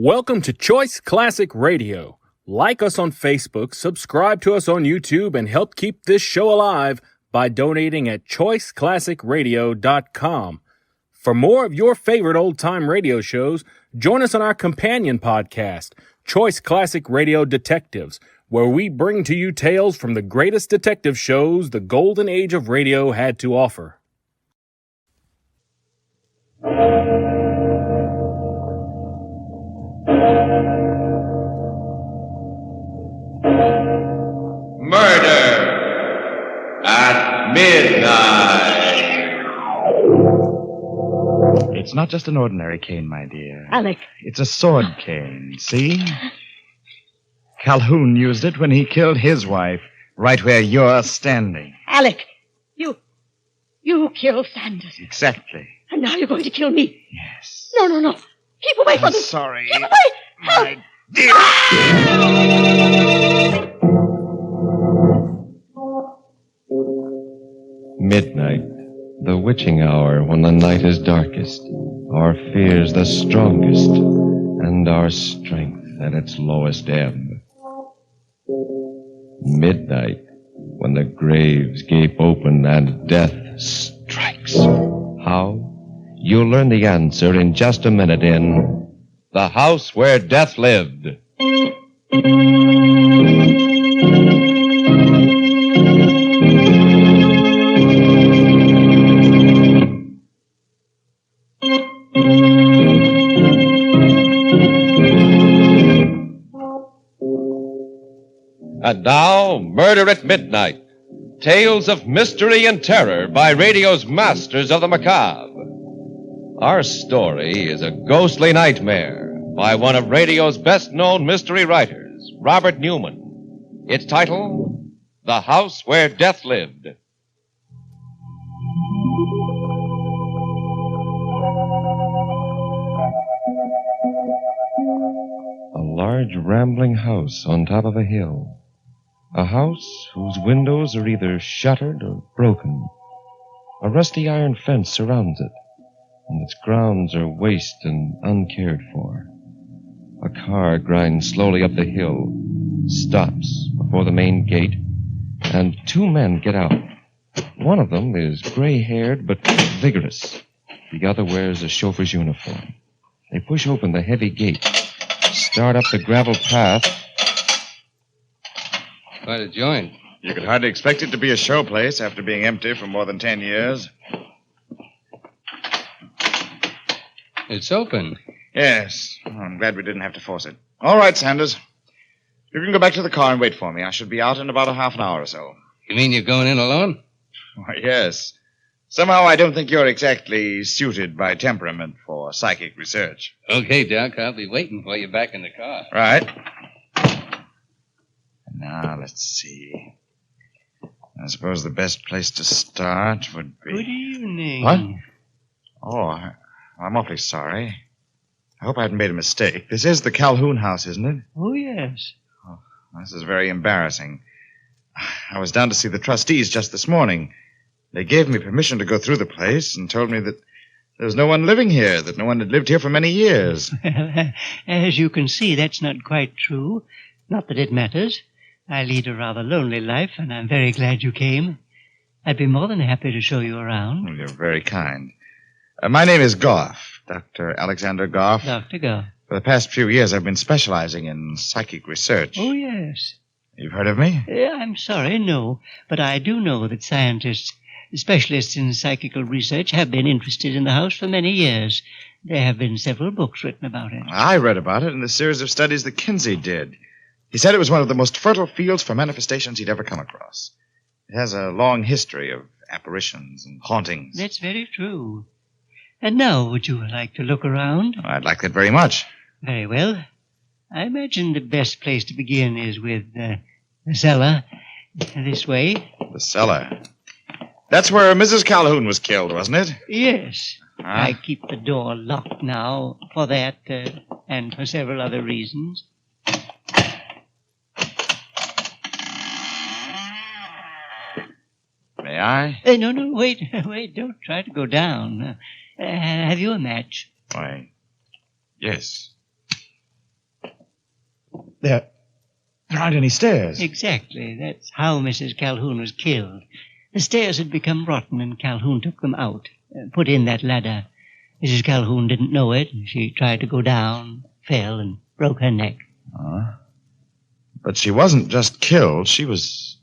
Welcome to Choice Classic Radio. Like us on Facebook, subscribe to us on YouTube, and help keep this show alive by donating at choiceclassicradio.com. For more of your favorite old-time radio shows, join us on our companion podcast, Choice Classic Radio Detectives, where we bring to you tales from the greatest detective shows the golden age of radio had to offer. Murder at midnight. It's not just an ordinary cane, my dear. Alec. It's a sword cane, see? Calhoun used it when he killed his wife, right where you're standing. Alec, you killed Sanders. Exactly. And now you're going to kill me. Yes. No. Keep away from I'm me. sorry. Keep away. My dear. Midnight, the witching hour when the night is darkest, our fears the strongest, and our strength at its lowest ebb. Midnight, when the graves gape open and death strikes. How? You'll learn the answer in just a minute in The House Where Death Lived. And now, Murder at Midnight. Tales of mystery and terror by radio's masters of the macabre. Our story is a ghostly nightmare by one of radio's best-known mystery writers, Robert Newman. Its title, The House Where Death Lived. A large rambling house on top of a hill. A house whose windows are either shuttered or broken. A rusty iron fence surrounds it, and its grounds are waste and uncared for. A car grinds slowly up the hill, stops before the main gate, and two men get out. One of them is gray-haired but vigorous. The other wears a chauffeur's uniform. They push open the heavy gate, start up the gravel path. Quite a joint. You could hardly expect it to be a showplace after being empty for more than 10 years. It's open. Yes. Oh, I'm glad we didn't have to force it. All right, Sanders. You can go back to the car and wait for me. I should be out in about a half an hour or so. You mean you're going in alone? Why, yes. Somehow I don't think you're exactly suited by temperament for psychic research. Okay, Doc. I'll be waiting for you back in the car. Right. Now, let's see. I suppose the best place to start would be... Good evening. What? Oh, I'm awfully sorry. I hope I hadn't made a mistake. This is the Calhoun house, isn't it? Oh, yes. Oh, this is very embarrassing. I was down to see the trustees just this morning. They gave me permission to go through the place and told me that there was no one living here, that no one had lived here for many years. As you can see, that's not quite true. Not that it matters. I lead a rather lonely life, and I'm very glad you came. I'd be more than happy to show you around. Well, you're very kind. My name is Goff, Dr. Alexander Goff. Dr. Goff. For the past few years, I've been specializing in psychic research. Oh, yes. You've heard of me? I'm sorry, no. But I do know that scientists, specialists in psychical research, have been interested in the house for many years. There have been several books written about it. I read about it in the series of studies that Kinsey did. He said it was one of the most fertile fields for manifestations he'd ever come across. It has a long history of apparitions and hauntings. That's very true. And now, would you like to look around? I'd like that very much. Very well. I imagine the best place to begin is with the cellar. This way. The cellar. That's where Mrs. Calhoun was killed, wasn't it? Yes. Huh? I keep the door locked now for that and for several other reasons. May I? No, wait, don't try to go down. Have you a match? Why, yes. There aren't any stairs. Exactly. That's how Mrs. Calhoun was killed. The stairs had become rotten, and Calhoun took them out, put in that ladder. Mrs. Calhoun didn't know it. She tried to go down, fell, and broke her neck. But she wasn't just killed. She was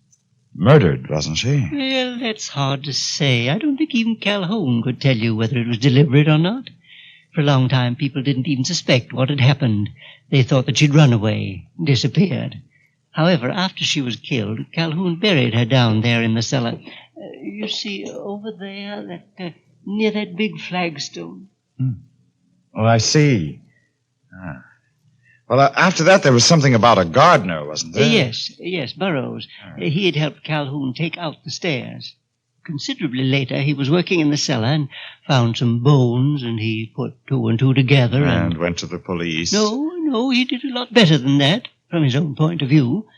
murdered, wasn't she? Well, that's hard to say. I don't think even Calhoun could tell you whether it was deliberate or not. For a long time, people didn't even suspect what had happened. They thought that she'd run away, disappeared. However, after she was killed, Calhoun buried her down there in the cellar. You see, over there, near that big flagstone. Oh, I see. Well, after that, there was something about a gardener, wasn't there? Yes, Burroughs. He had helped Calhoun take out the stairs. Considerably later, he was working in the cellar and found some bones, and he put two and two together And went to the police. No, he did a lot better than that, from his own point of view.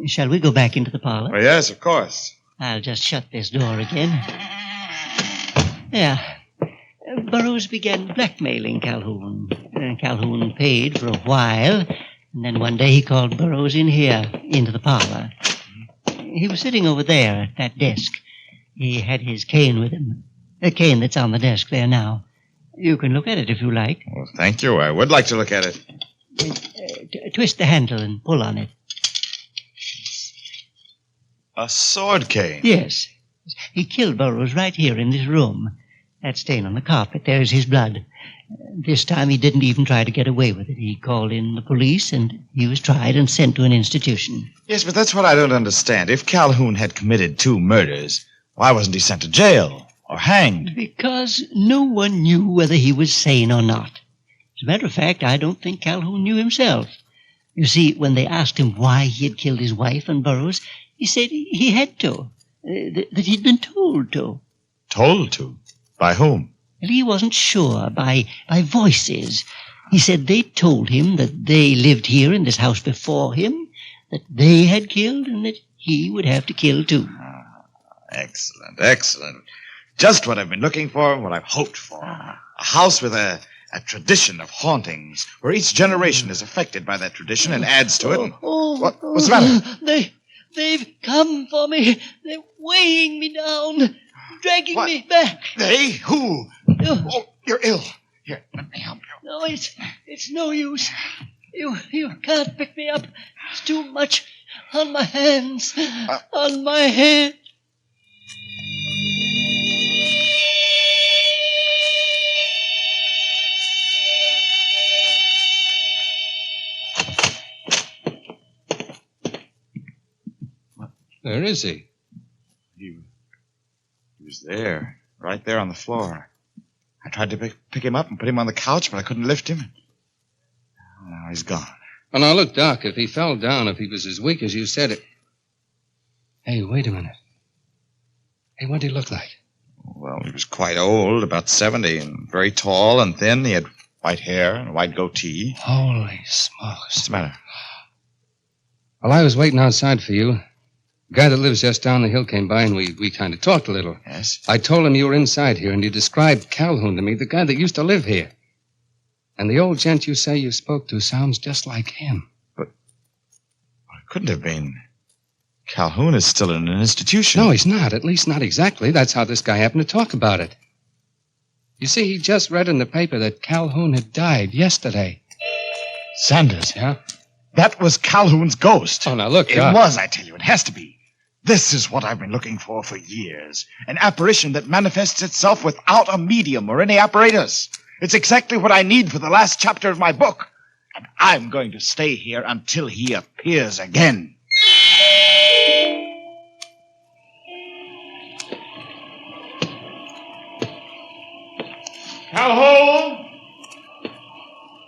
Shall we go back into the parlor? Oh, yes, of course. I'll just shut this door again. There. Burroughs began blackmailing Calhoun. Calhoun paid for a while, and then one day he called Burroughs in here, into the parlor. He was sitting over there at that desk. He had his cane with him. A cane that's on the desk there now. You can look at it if you like. Well, thank you. I would like to look at it. Twist the handle and pull on it. A sword cane. Yes. He killed Burroughs right here in this room. That stain on the carpet, there's his blood. This time he didn't even try to get away with it. He called in the police, and he was tried and sent to an institution. Yes, but that's what I don't understand. If Calhoun had committed 2 murders, why wasn't he sent to jail or hanged? Because no one knew whether he was sane or not. As a matter of fact, I don't think Calhoun knew himself. You see, when they asked him why he had killed his wife and Burroughs, he said he had to, that he'd been told to. Told to? By whom? Well, he wasn't sure. By voices. He said they told him that they lived here in this house before him, that they had killed, and that he would have to kill too. Excellent, excellent. Just what I've been looking for and what I've hoped for. A house with a tradition of hauntings, where each generation is affected by that tradition and adds to it. What's the matter? They've come for me. They're weighing me down, dragging me back. They? Who? Oh, you're ill. Here, let me help you. No, it's no use. You can't pick me up. It's too much on my hands. On my head. Where is he? He was there, right there on the floor. I tried to pick him up and put him on the couch, but I couldn't lift him. Now he's gone. Oh, now, look, Doc, if he fell down, if he was as weak as you said it... Hey, wait a minute. Hey, what did he look like? Well, he was quite old, about 70, and very tall and thin. He had white hair and a white goatee. Holy smokes. What's the matter? Well, I was waiting outside for you. The guy that lives just down the hill came by, and we kind of talked a little. Yes? I told him you were inside here, and he described Calhoun to me, the guy that used to live here. And the old gent you say you spoke to sounds just like him. But it couldn't have been. Calhoun is still in an institution. No, he's not. At least not exactly. That's how this guy happened to talk about it. You see, he just read in the paper that Calhoun had died yesterday. Sanders. Yeah? That was Calhoun's ghost. Oh, now look, It was, I tell you. It has to be. This is what I've been looking for years. An apparition that manifests itself without a medium or any apparatus. It's exactly what I need for the last chapter of my book. And I'm going to stay here until he appears again. Calhoun?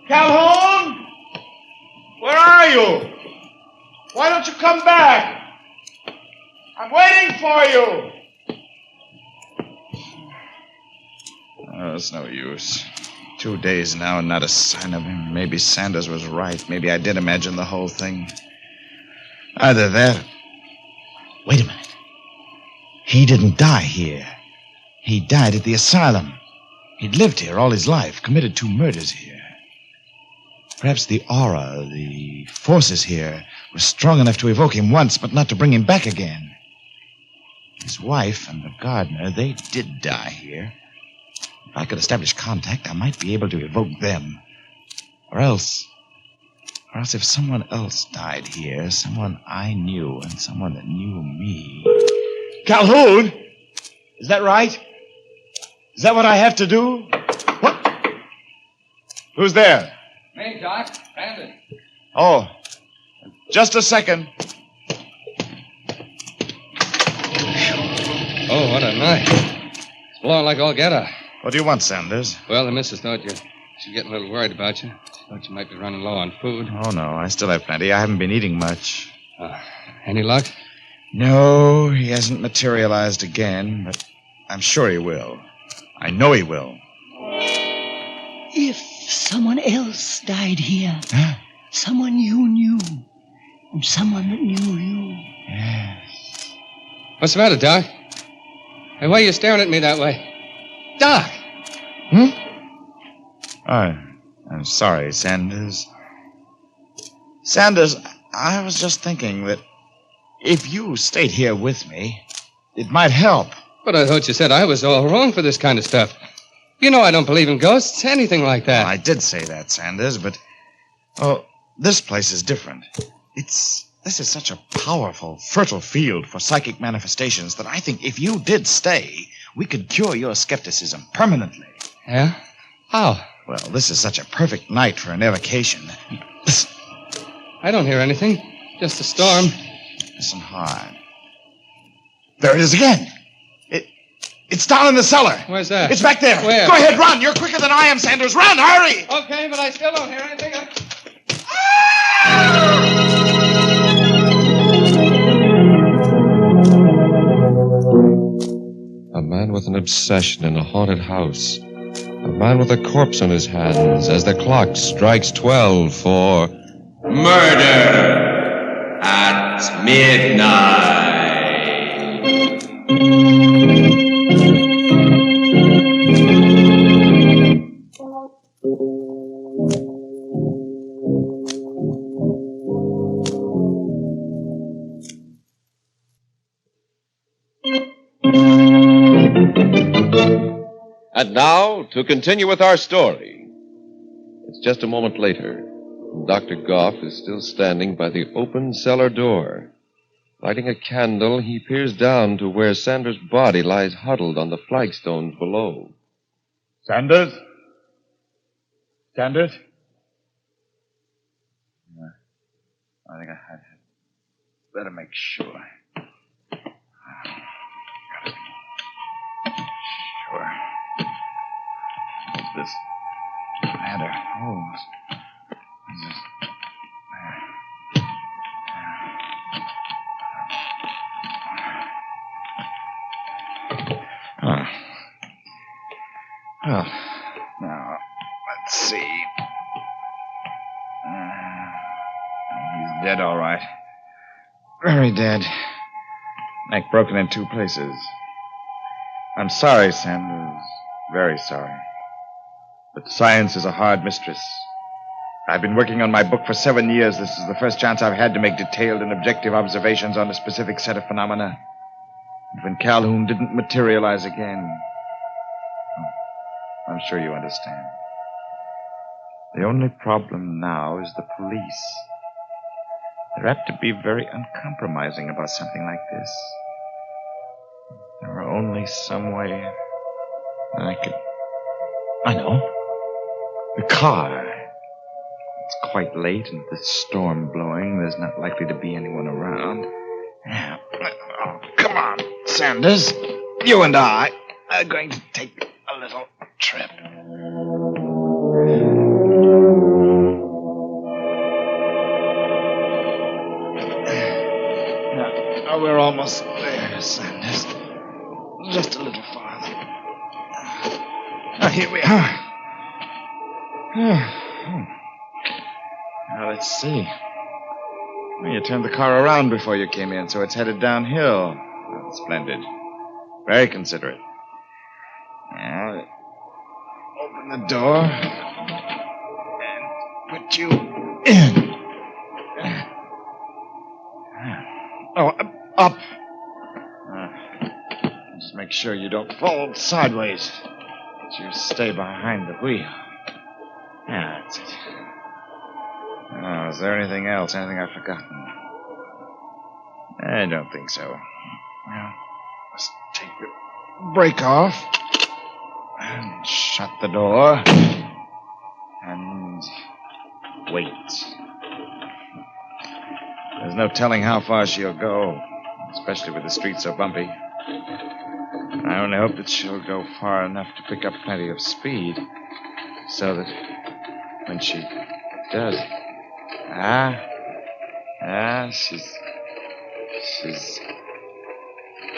Calhoun? Where are you? Why don't you come back? I'm waiting for you. Oh, it's no use. 2 days now and not a sign of him. Maybe Sanders was right. Maybe I did imagine the whole thing. Either that. Wait a minute. He didn't die here. He died at the asylum. He'd lived here all his life, committed 2 murders here. Perhaps the aura, the forces here, were strong enough to evoke him once, but not to bring him back again. His wife and the gardener, they did die here. If I could establish contact, I might be able to evoke them. Or else if someone else died here, someone I knew and someone that knew me. Calhoun! Is that right? Is that what I have to do? What? Who's there? Me, Doc. Brandon. Oh, just a second. Oh, what a night. It's blowing like all get out. What do you want, Sanders? Well, the missus thought she's getting a little worried about you. She thought you might be running low on food. Oh, no, I still have plenty. I haven't been eating much. Any luck? No, he hasn't materialized again, but I'm sure he will. I know he will. If someone else died here, Huh? someone you knew, and someone that knew you. Yes. What's the matter, Doc? Hey, why are you staring at me that way? Doc! I'm sorry, Sanders. Sanders, I was just thinking that if you stayed here with me, it might help. But I thought you said I was all wrong for this kind of stuff. You know I don't believe in ghosts, anything like that. Well, I did say that, Sanders, but... Oh, this place is different. This is such a powerful, fertile field for psychic manifestations that I think if you did stay, we could cure your skepticism permanently. Yeah? How? Well, this is such a perfect night for an evocation. I don't hear anything. Just a storm. Listen hard. There it is again. It's down in the cellar. Where's that? It's back there. Where? Go ahead, run. You're quicker than I am, Sanders. Run, hurry. Okay, but I still don't hear anything. A man with an obsession in a haunted house. A man with a corpse on his hands as the clock strikes 12 for Murder at Midnight. And now, to continue with our story. It's just a moment later, and Dr. Goff is still standing by the open cellar door. Lighting a candle, he peers down to where Sanders' body lies huddled on the flagstones below. Sanders? Sanders? I think I had better make sure. Sure. What's this? Ladder. Oh. What's this? Oh. Well, now, let's see. He's dead, all right. Very dead. Neck broken in 2 places. I'm sorry, Sanders. Very sorry. But science is a hard mistress. I've been working on my book for 7 years. This is the first chance I've had to make detailed and objective observations on a specific set of phenomena. And when Calhoun didn't materialize again, I'm sure you understand. The only problem now is the police. They're apt to be very uncompromising about something like this. There were only some way that I know. The car. It's quite late and with the storm blowing, there's not likely to be anyone around. Yeah. Oh, come on, Sanders. You and I are going to take a little trip. Now, we're almost there, Sanders. Just a little farther. Now, here we are. Now, let's see. Well, you turned the car around before you came in, so it's headed downhill. Well, splendid. Very considerate. Now, open the door and put get you in. Oh, up. Just make sure you don't fall sideways. That you stay behind the wheel. Yeah, that's it. Oh, is there anything else? Anything I've forgotten? I don't think so. Well, let's take the brake off. And shut the door. And wait. There's no telling how far she'll go, especially with the street so bumpy. I only hope that she'll go far enough to pick up plenty of speed, so that when she does...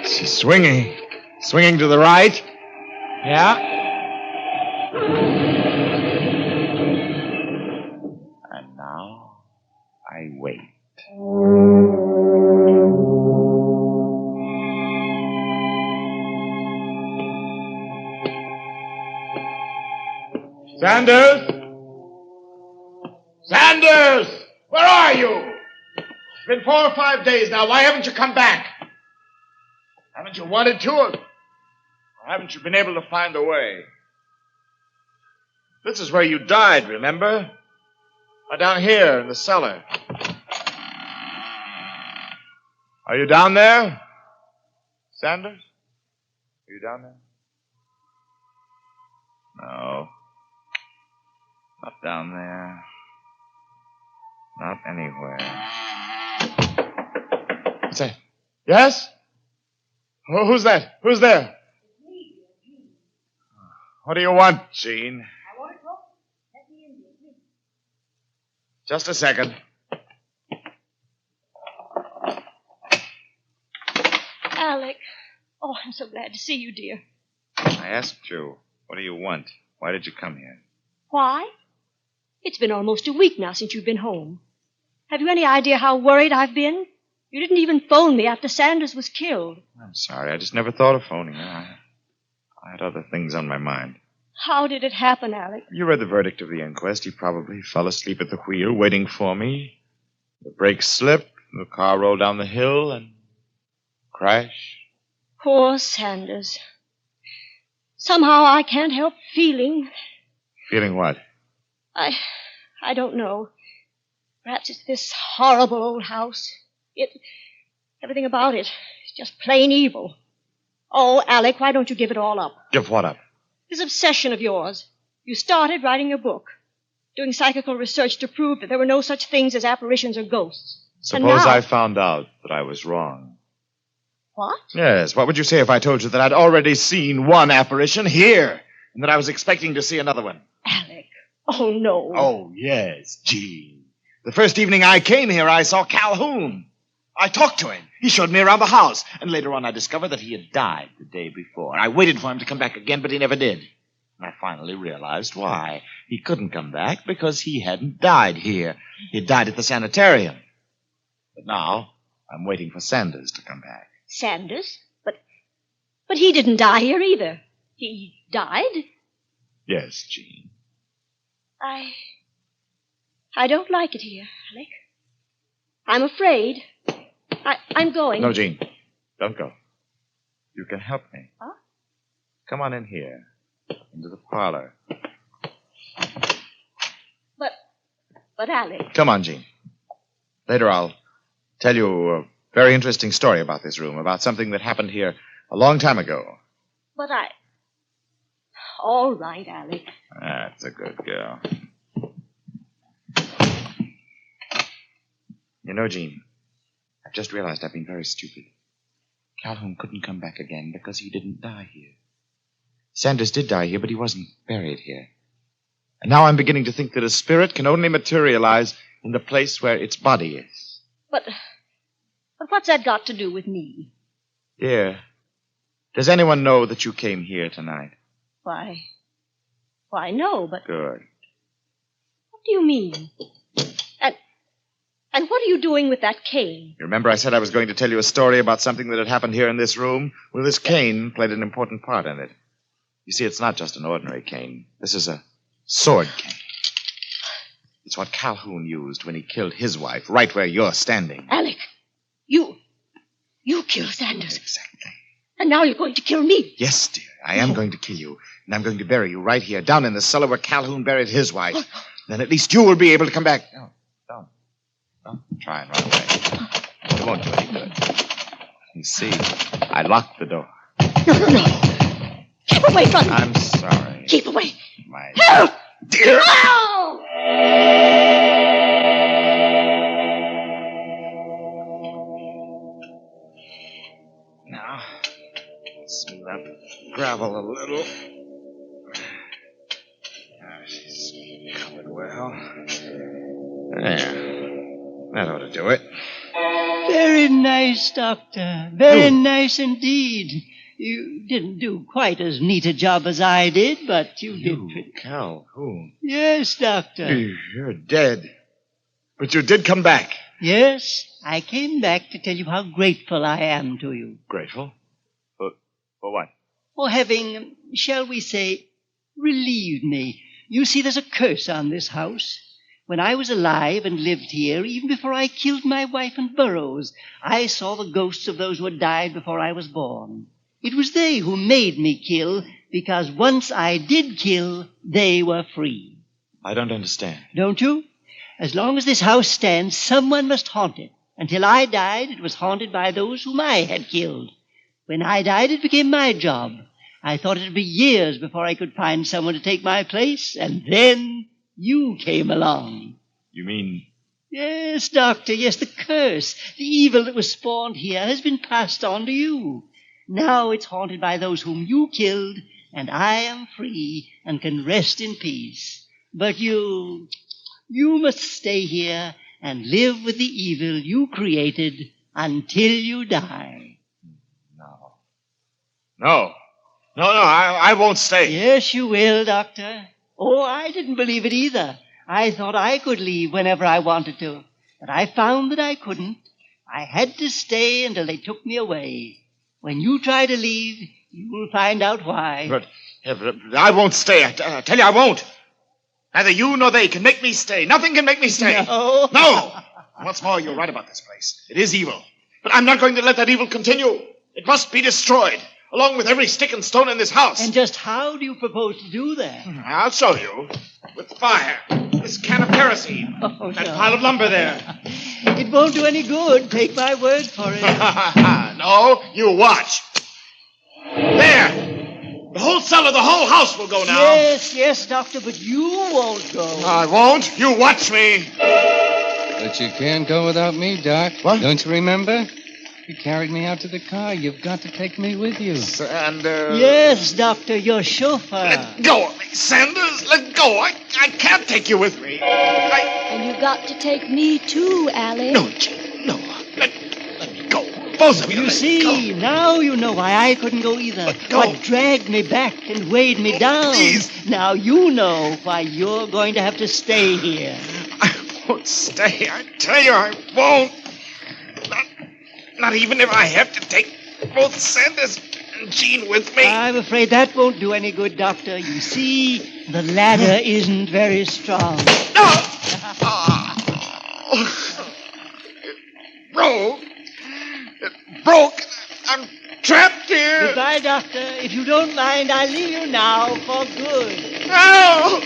she's swinging. Swinging to the right. Yeah. And now I wait. Sanders! Sanders! Where are you? It's been 4 or 5 days now. Why haven't you come back? Haven't you wanted to? Or haven't you been able to find a way? This is where you died, remember? Down here in the cellar. Are you down there? Sanders? Are you down there? No. Not down there. Not anywhere. What's that? Yes? Oh, who's that? Who's there? What do you want, Jean? I want to talk. Let me in, please. Just a second. Alec. Oh, I'm so glad to see you, dear. I asked you, what do you want? Why did you come here? Why? It's been almost a week now since you've been home. Have you any idea how worried I've been? You didn't even phone me after Sanders was killed. I'm sorry. I just never thought of phoning you. I had other things on my mind. How did it happen, Alec? You read the verdict of the inquest. You probably fell asleep at the wheel waiting for me. The brakes slipped, the car rolled down the hill, and crash. Poor Sanders. Somehow I can't help feeling... Feeling what? I don't know. Perhaps it's this horrible old house. Everything about it is just plain evil. Oh, Alec, why don't you give it all up? Give what up? This obsession of yours. You started writing a book, doing psychical research to prove that there were no such things as apparitions or ghosts. Suppose now... I found out that I was wrong. What? Yes, what would you say if I told you that I'd already seen one apparition here, and that I was expecting to see another one? Alec. Oh, no. Oh, yes, Jean. The first evening I came here, I saw Calhoun. I talked to him. He showed me around the house. And later on, I discovered that he had died the day before. I waited for him to come back again, but he never did. And I finally realized why. He couldn't come back because he hadn't died here. He died at the sanitarium. But now, I'm waiting for Sanders to come back. Sanders? But he didn't die here either. He died? Yes, Jean. I don't like it here, Alec. I'm afraid. I'm going. No, Jean. Don't go. You can help me. Huh? Come on in here. Into the parlor. But Alec. Come on, Jean. Later I'll tell you a very interesting story about this room, about something that happened here a long time ago. But all right, Alec. That's a good girl. You know, Jean, I've just realized I've been very stupid. Calhoun couldn't come back again because he didn't die here. Sanders did die here, but he wasn't buried here. And now I'm beginning to think that a spirit can only materialize in the place where its body is. But what's that got to do with me? Dear, does anyone know that you came here tonight? Why, no, but... Good. What do you mean? And what are you doing with that cane? You remember I said I was going to tell you a story about something that had happened here in this room? Well, this cane played an important part in it. You see, it's not just an ordinary cane. This is a sword cane. It's what Calhoun used when he killed his wife, right where you're standing. Alec, you killed Sanders. Exactly. And now you're going to kill me. Yes, dear. I am going to kill you. And I'm going to bury you right here, down in the cellar where Calhoun buried his wife. Then at least you will be able to come back. No, don't try and run away. It won't do any good. You see, I locked the door. No. Keep away from me. I'm sorry. Keep away. My Help! dear. Help! Now, smooth up gravel a little. She's covered well. There. That ought to do it. Very nice, Doctor. Very nice indeed. You didn't do quite as neat a job as I did, but you did pretty. Calhoun. Yes, Doctor. You're dead. But you did come back. Yes, I came back to tell you how grateful I am to you. Grateful? For what? For having, shall we say, relieved me. You see, there's a curse on this house. When I was alive and lived here, even before I killed my wife and Burroughs, I saw the ghosts of those who had died before I was born. It was they who made me kill, because once I did kill, they were free. I don't understand. Don't you? As long as this house stands, someone must haunt it. Until I died, it was haunted by those whom I had killed. When I died, it became my job. I thought it would be years before I could find someone to take my place, and then you came along. You mean... Yes, Doctor, yes, the curse, the evil that was spawned here has been passed on to you. Now it's haunted by those whom you killed, and I am free and can rest in peace. But you must stay here and live with the evil you created until you die. No, I won't stay. Yes, you will, Doctor. Oh, I didn't believe it either. I thought I could leave whenever I wanted to, but I found that I couldn't. I had to stay until they took me away. When you try to leave, you'll find out why. But I won't stay. I tell you I won't. Neither you nor they can make me stay. Nothing can make me stay. No. No. What's more, you're right about this place. It is evil. But I'm not going to let that evil continue. It must be destroyed, along with every stick and stone in this house. And just how do you propose to do that? I'll show you. With fire. This can of kerosene. Oh, that no. pile of lumber there. It won't do any good. Take my word for it. No, you watch. There. The whole cellar, the whole house will go now. Yes, Doctor, but you won't go. I won't. You watch me. But you can't go without me, Doc. What? Don't you remember? You carried me out to the car. You've got to take me with you. Sanders. Yes, Doctor, your chauffeur. Let go of me, Sanders. Let go. I can't take you with me. And you got to take me too, Alec. No, Jane, no. Let me go. Both of you, You let see, me go. now you know why I couldn't go either. Let go. What dragged me back and weighed me down. Please. Now you know why you're going to have to stay here. I won't stay. I tell you I won't. Not even if I have to take both Sanders and Jean with me. I'm afraid that won't do any good, Doctor. You see, the ladder isn't very strong. No! It broke. It broke. I'm trapped here. Goodbye, Doctor. If you don't mind, I'll leave you now for good. Help!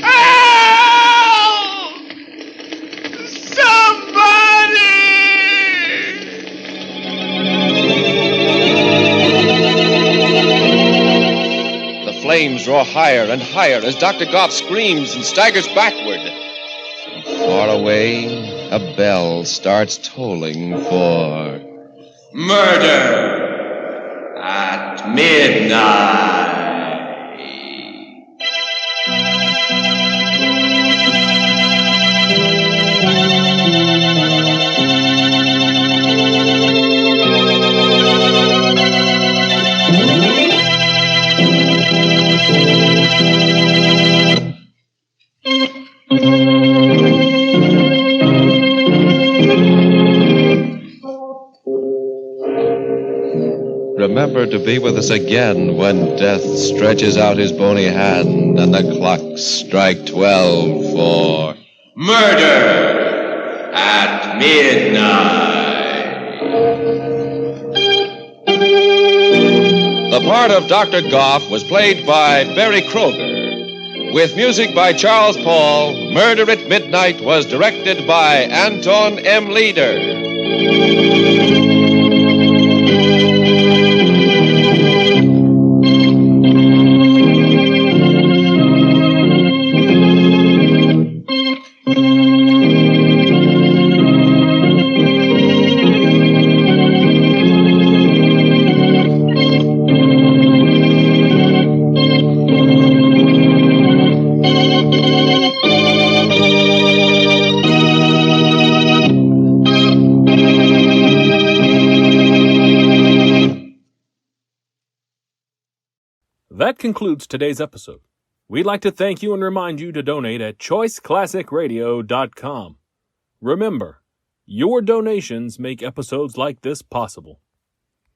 Help! Somebody! The flames roar higher and higher as Dr. Goff screams and staggers backward. Far away, a bell starts tolling for... Murder at midnight. never to be with us again when death stretches out his bony hand and the clocks strike 12 for Murder at Midnight. The part of Dr. Goff was played by Barry Kroger. With music by Charles Paul, Murder at Midnight was directed by Anton M. Leader. That concludes today's episode. We'd like to thank you and remind you to donate at choiceclassicradio.com. Remember, your donations make episodes like this possible.